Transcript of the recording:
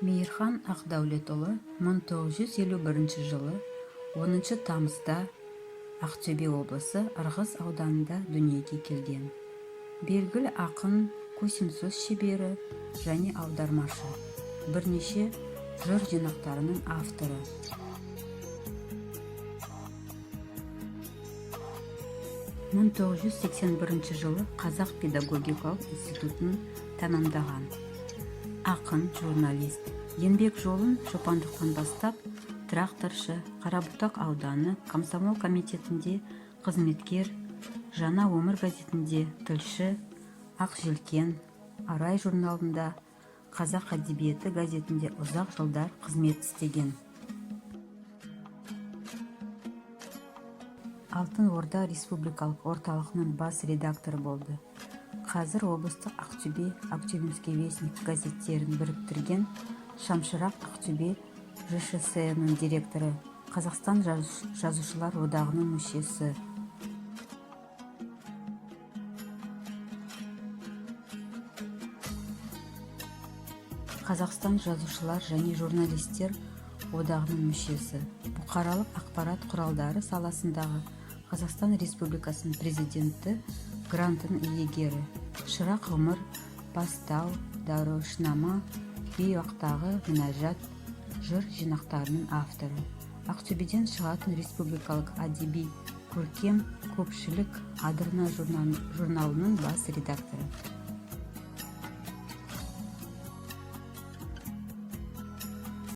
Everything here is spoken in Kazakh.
Мейірхан Ақдәулетұлы 1951 жылы 10 тамызда Ақтөбе облысы Ырғыз ауданында дүниеге келген. Белгілі ақын, көсемсөз шебері және аудармашы, бірнеше жыр жинақтарының авторы. 1981 жылы Қазақ педагогикалық институтын тәмамдаған. Ақын, журналист, еңбек жолын шопандықтан бастап, тракторшы, Қарабұтақ ауданы комсомол комитетінде қызметкер, Жаңа өмір газетінде тілші, Ақ желкен, Арай журналында, Қазақ әдебиеті газетінде ұзақ жылдар қызмет істеген. Алтын Орда республикалық орталығының бас редакторы болды. Қазір облыстық Ақтөбе, Актюбинский вестник газеттерін біріктірген Шамшырақ Ақтөбе ЖШС-ның директоры, Қазақстан жазушылар одағының мүшесі. Қазақстан жазушылар және журналистер одағының мүшесі. Бұқаралық ақпарат құралдары саласындағы Қазақстан Республикасының президенті грантының иегері. Шырақ ғұмыр, Бастау, Дарушнама, Бейуақтағы мінәжат жыр жинақтарының авторы. Ақтөбеден шығатын республикалық әдеби көркем көпшілік Адырна журналының бас редакторы.